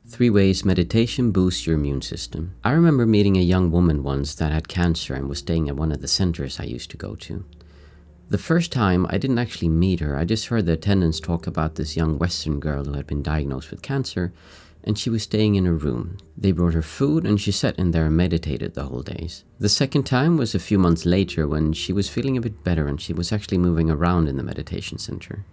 3 ways meditation boosts your immune system. I remember meeting a young woman once that had cancer and was staying at one of the centers I used to go to. The first time, I didn't actually meet her. I just heard the attendants talk about this young Western girl who had been diagnosed with cancer, and she was staying in her room. They brought her food and she sat in there and meditated the whole days. The second time was a few months later when she was feeling a bit better and she was actually moving around in the meditation center.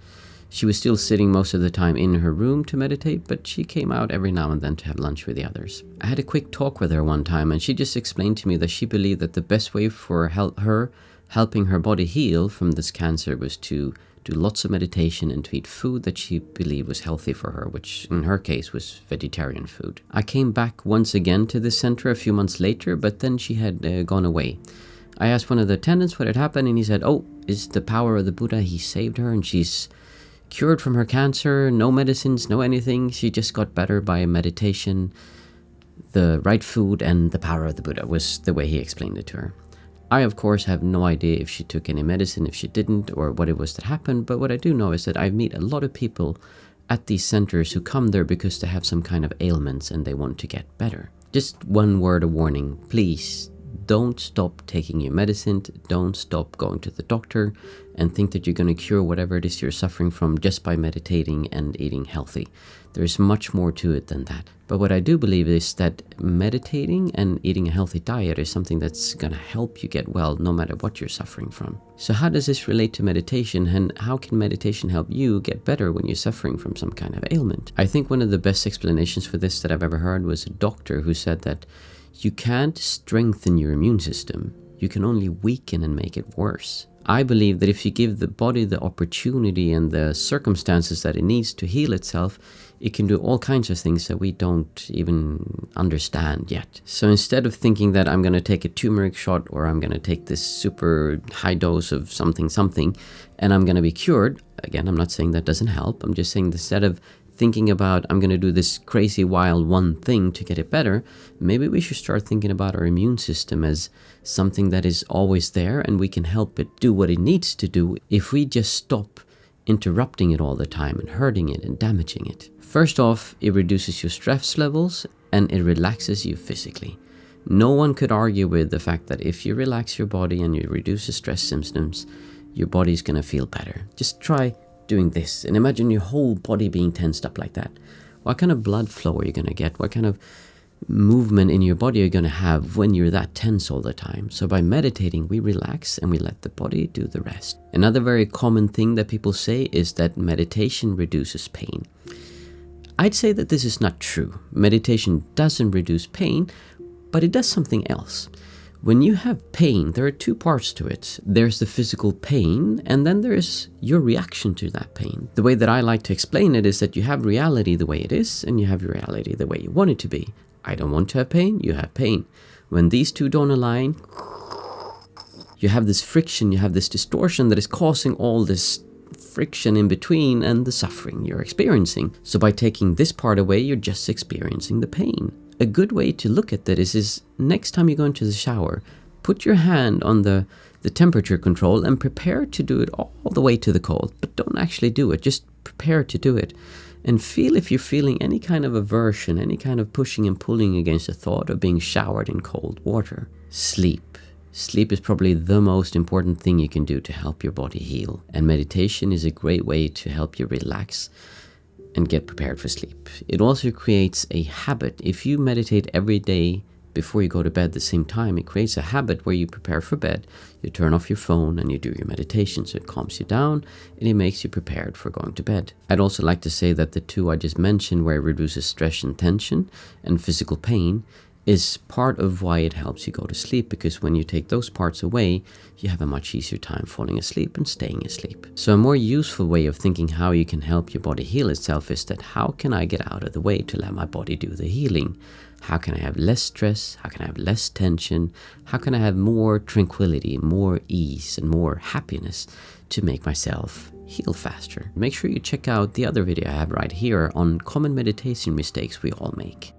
She was still sitting most of the time in her room to meditate, but she came out every now and then to have lunch with the others. I had a quick talk with her one time and she just explained to me that she believed that the best way for her helping her body heal from this cancer was to do lots of meditation and to eat food that she believed was healthy for her, which in her case was vegetarian food. I came back once again to the center a few months later, but then she had gone away. I asked one of the attendants what had happened and he said, "Oh, it's the power of the Buddha. He saved her and she's cured from her cancer, no medicines, no anything. She just got better by meditation, the right food, and the power of the Buddha," was the way he explained it to her. I, of course, have no idea if she took any medicine, if she didn't, or what it was that happened, but what I do know is that I meet a lot of people at these centers who come there because they have some kind of ailments and they want to get better. Just one word of warning, please don't stop taking your medicine, don't stop going to the doctor and think that you're going to cure whatever it is you're suffering from just by meditating and eating healthy. There's much more to it than that. But what I do believe is that meditating and eating a healthy diet is something that's going to help you get well no matter what you're suffering from. So how does this relate to meditation, and how can meditation help you get better when you're suffering from some kind of ailment? I think one of the best explanations for this that I've ever heard was a doctor who said that you can't strengthen your immune system, you can only weaken and make it worse. I believe that if you give the body the opportunity and the circumstances that it needs to heal itself, it can do all kinds of things that we don't even understand yet. So instead of thinking that I'm going to take a turmeric shot or I'm going to take this super high dose of something and I'm going to be cured, again, I'm not saying that doesn't help. I'm just saying instead of thinking about I'm going to do this crazy wild one thing to get it better, maybe we should start thinking about our immune system as something that is always there and we can help it do what it needs to do if we just stop interrupting it all the time and hurting it and damaging it. First off, it reduces your stress levels and it relaxes you physically. No one could argue with the fact that if you relax your body and you reduce the stress symptoms, your body's going to feel better. Just try doing this and imagine your whole body being tensed up like that. What kind of blood flow are you going to get? What kind of movement in your body are you going to have when you're that tense all the time? So by meditating, we relax and we let the body do the rest. Another very common thing that people say is that meditation reduces pain. I'd say that this is not true. Meditation doesn't reduce pain, but it does something else. When you have pain, there are 2 parts to it. There's the physical pain, and then there's your reaction to that pain. The way that I like to explain it is that you have reality the way it is, and you have reality the way you want it to be. I don't want to have pain, you have pain. When these 2 don't align, you have this friction, you have this distortion that is causing all this friction in between and the suffering you're experiencing. So by taking this part away, you're just experiencing the pain. A good way to look at that is next time you go into the shower, put your hand on the temperature control and prepare to do it all the way to the cold, but don't actually do it, just prepare to do it. And feel if you're feeling any kind of aversion, any kind of pushing and pulling against the thought of being showered in cold water. Sleep. Sleep is probably the most important thing you can do to help your body heal. And meditation is a great way to help you relax and get prepared for sleep. It also creates a habit. If you meditate every day before you go to bed at the same time, it creates a habit where you prepare for bed, you turn off your phone and you do your meditation. So it calms you down and it makes you prepared for going to bed. I'd also like to say that the 2 I just mentioned, where it reduces stress and tension and physical pain, is part of why it helps you go to sleep, because when you take those parts away, you have a much easier time falling asleep and staying asleep. So a more useful way of thinking how you can help your body heal itself is that how can I get out of the way to let my body do the healing? How can I have less stress? How can I have less tension? How can I have more tranquility, more ease, and more happiness to make myself heal faster? Make sure you check out the other video I have right here on common meditation mistakes we all make.